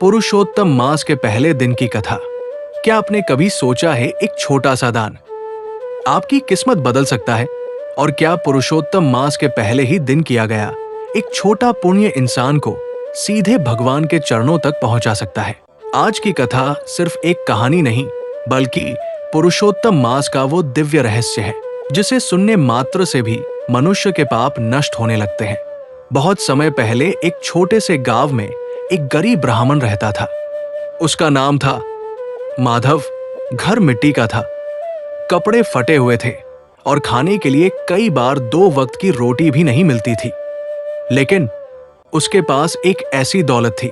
पुरुषोत्तम मास के पहले दिन की कथा। क्या आपने कभी सोचा है एक छोटा सा दान आपकी किस्मत बदल सकता है? और क्या पुरुषोत्तम मास के पहले ही दिन किया गया एक छोटा पुण्य इंसान को सीधे भगवान के चरणों तक पहुंचा सकता है? आज की कथा सिर्फ एक कहानी नहीं, बल्कि पुरुषोत्तम मास का वो दिव्य रहस्य है जिसे सुनने मात्र से भी मनुष्य के पाप नष्ट होने लगते हैं। बहुत समय पहले एक छोटे से गांव में एक गरीब ब्राह्मण रहता था। उसका नाम था माधव। घर मिट्टी का था, कपड़े फटे हुए थे और खाने के लिए कई बार 2 वक्त की रोटी भी नहीं मिलती थी। लेकिन उसके पास एक ऐसी दौलत थी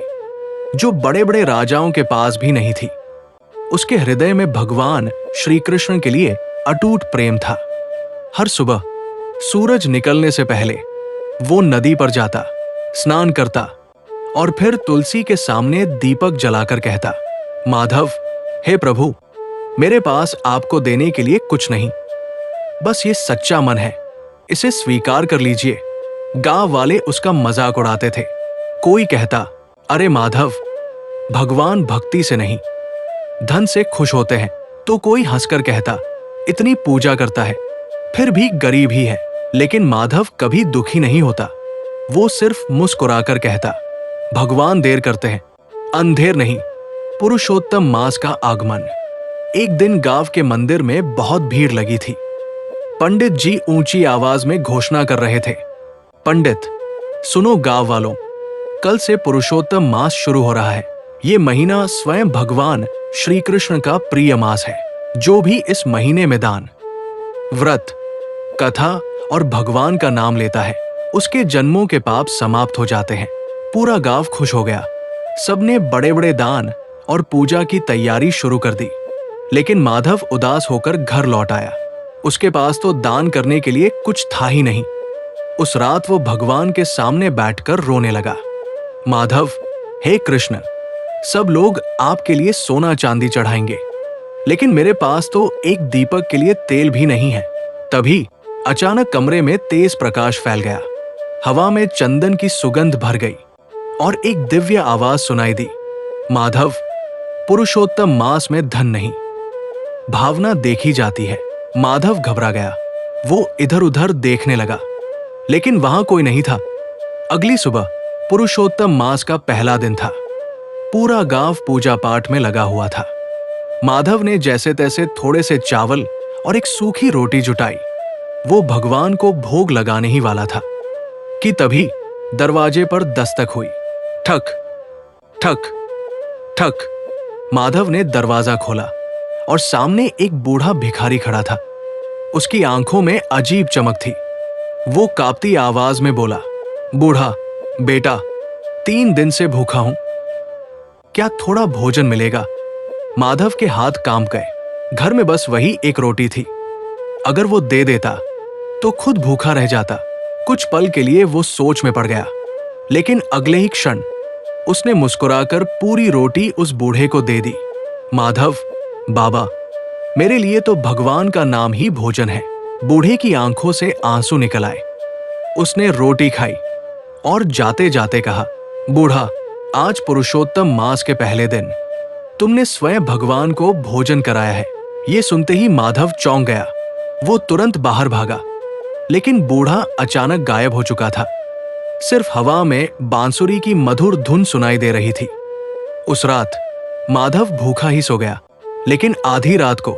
जो बड़े बड़े राजाओं के पास भी नहीं थी। उसके हृदय में भगवान श्री कृष्ण के लिए अटूट प्रेम था। हर सुबह सूरज निकलने से पहले वो नदी पर जाता, स्नान करता और फिर तुलसी के सामने दीपक जलाकर कहता, माधव, हे प्रभु, मेरे पास आपको देने के लिए कुछ नहीं, बस ये सच्चा मन है, इसे स्वीकार कर लीजिए। गांव वाले उसका मजाक उड़ाते थे। कोई कहता, अरे माधव, भगवान भक्ति से नहीं धन से खुश होते हैं। तो कोई हंसकर कहता, इतनी पूजा करता है फिर भी गरीब ही है। लेकिन माधव कभी दुखी नहीं होता। वो सिर्फ मुस्कुराकर कहता, भगवान देर करते हैं, अंधेर नहीं। पुरुषोत्तम मास का आगमन। एक दिन गांव के मंदिर में बहुत भीड़ लगी थी। पंडित जी ऊंची आवाज में घोषणा कर रहे थे, पंडित सुनो गांव वालों, कल से पुरुषोत्तम मास शुरू हो रहा है। ये महीना स्वयं भगवान श्री कृष्ण का प्रिय मास है। जो भी इस महीने में दान, व्रत, कथा और भगवान का नाम लेता है, उसके जन्मों के पाप समाप्त हो जाते हैं। पूरा गांव खुश हो गया। सबने बड़े बड़े दान और पूजा की तैयारी शुरू कर दी। लेकिन माधव उदास होकर घर लौट आया। उसके पास तो दान करने के लिए कुछ था ही नहीं। उस रात वो भगवान के सामने बैठकर रोने लगा। माधव, हे कृष्ण, सब लोग आपके लिए सोना चांदी चढ़ाएंगे, लेकिन मेरे पास तो एक दीपक के लिए तेल भी नहीं है। तभी अचानक कमरे में तेज प्रकाश फैल गया। हवा में चंदन की सुगंध भर गई और एक दिव्य आवाज सुनाई दी, माधव, पुरुषोत्तम मास में धन नहीं, भावना देखी जाती है। माधव घबरा गया। वो इधर उधर देखने लगा, लेकिन वहां कोई नहीं था। अगली सुबह पुरुषोत्तम मास का पहला दिन था। पूरा गांव पूजा पाठ में लगा हुआ था। माधव ने जैसे तैसे थोड़े से चावल और एक सूखी रोटी जुटाई। वो भगवान को भोग लगाने ही वाला था कि तभी दरवाजे पर दस्तक हुई। ठक ठक ठक। माधव ने दरवाजा खोला और सामने एक बूढ़ा भिखारी खड़ा था। उसकी आंखों में अजीब चमक थी। वो कांपती आवाज में बोला, बूढ़ा बेटा, 3 दिन से भूखा हूं, क्या थोड़ा भोजन मिलेगा? माधव के हाथ कांप गए। घर में बस वही एक रोटी थी। अगर वो दे देता तो खुद भूखा रह जाता। कुछ पल के लिए वो सोच में पड़ गया, लेकिन अगले ही क्षण उसने मुस्कुराकर पूरी रोटी उस बूढ़े को दे दी। माधव, बाबा, मेरे लिए तो भगवान का नाम ही भोजन है। बूढ़े की आंखों से आंसू निकल आए। उसने रोटी खाई और जाते जाते कहा, बूढ़ा, आज पुरुषोत्तम मास के पहले दिन तुमने स्वयं भगवान को भोजन कराया है। ये सुनते ही माधव चौंक गया। वो तुरंत बाहर भागा, लेकिन बूढ़ा अचानक गायब हो चुका था। सिर्फ हवा में बांसुरी की मधुर धुन सुनाई दे रही थी। उस रात माधव भूखा ही सो गया, लेकिन आधी रात को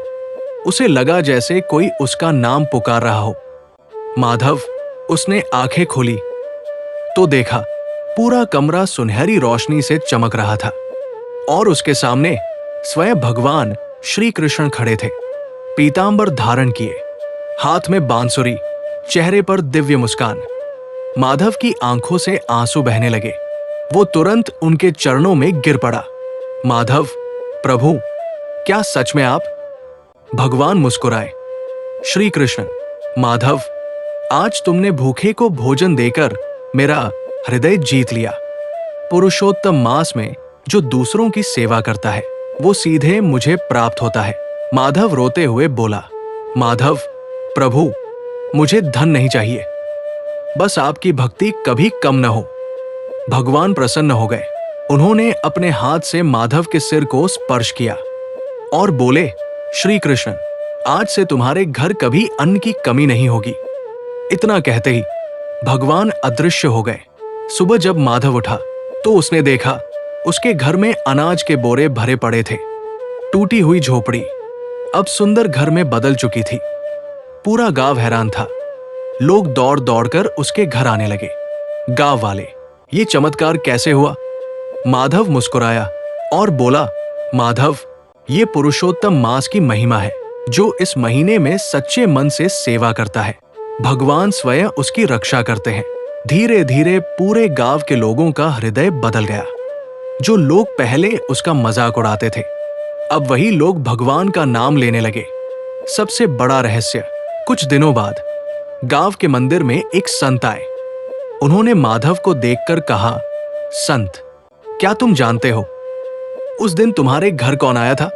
उसे लगा जैसे कोई उसका नाम पुकार रहा हो। माधव, उसने आंखें खोली तो देखा पूरा कमरा सुनहरी रोशनी से चमक रहा था और उसके सामने स्वयं भगवान श्री कृष्ण खड़े थे, पीतांबर धारण किए, हाथ में बांसुरी, चेहरे पर दिव्य मुस्कान। माधव की आंखों से आंसू बहने लगे। वो तुरंत उनके चरणों में गिर पड़ा। माधव, प्रभु, क्या सच में आप? भगवान मुस्कुराए। श्री कृष्ण, माधव, आज तुमने भूखे को भोजन देकर मेरा हृदय जीत लिया। पुरुषोत्तम मास में जो दूसरों की सेवा करता है वो सीधे मुझे प्राप्त होता है। माधव रोते हुए बोला, माधव, प्रभु, मुझे धन नहीं चाहिए, बस आपकी भक्ति कभी कम न हो। भगवान प्रसन्न हो गए उन्होंने अपने हाथ से माधव के सिर को स्पर्श किया और बोले, श्री कृष्ण, आज से तुम्हारे घर कभी अन्न की कमी नहीं होगी। इतना कहते ही भगवान अदृश्य हो गए। सुबह जब माधव उठा तो उसने देखा उसके घर में अनाज के बोरे भरे पड़े थे। टूटी हुई झोपड़ी अब सुंदर घर में बदल चुकी थी। पूरा गांव हैरान था। लोग दौड़ दौड़कर उसके घर आने लगे। गांव वाले, ये चमत्कार कैसे हुआ? माधव मुस्कुराया और बोला, माधव, ये पुरुषोत्तम मास की महिमा है। जो इस महीने में सच्चे मन से सेवा करता है, भगवान स्वयं उसकी रक्षा करते हैं। धीरे धीरे पूरे गांव के लोगों का हृदय बदल गया। जो लोग पहले उसका मजाक उड़ाते थे, अब वही लोग भगवान का नाम लेने लगे। सबसे बड़ा रहस्य, कुछ दिनों बाद गांव के मंदिर में एक संत आए। उन्होंने माधव को देखकर कहा, संत, क्या तुम जानते हो उस दिन तुम्हारे घर कौन आया था?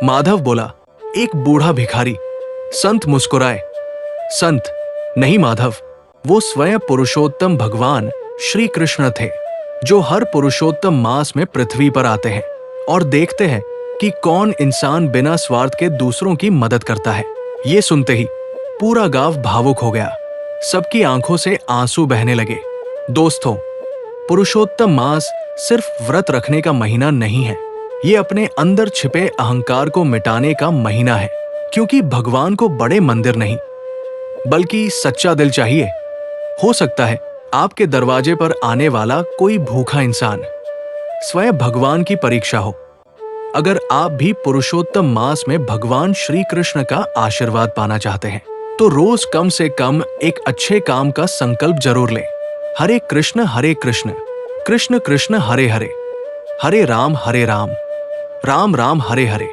माधव बोला, एक बूढ़ा भिखारी। संत मुस्कुराए, संत, नहीं माधव, वो स्वयं पुरुषोत्तम भगवान श्री कृष्ण थे, जो हर पुरुषोत्तम मास में पृथ्वी पर आते हैं और देखते हैं कि कौन इंसान बिना स्वार्थ के दूसरों की मदद करता है। ये सुनते ही पूरा गांव भावुक हो गया। सबकी आंखों से आंसू बहने लगे। दोस्तों, पुरुषोत्तम मास सिर्फ व्रत रखने का महीना नहीं है, ये अपने अंदर छिपे अहंकार को मिटाने का महीना है। क्योंकि भगवान को बड़े मंदिर नहीं, बल्कि सच्चा दिल चाहिए। हो सकता है आपके दरवाजे पर आने वाला कोई भूखा इंसान स्वयं भगवान की परीक्षा हो। अगर आप भी पुरुषोत्तम मास में भगवान श्री कृष्ण का आशीर्वाद पाना चाहते हैं, तो रोज कम से कम एक अच्छे काम का संकल्प जरूर लें। हरे कृष्ण कृष्ण कृष्ण हरे हरे, हरे राम राम राम हरे हरे।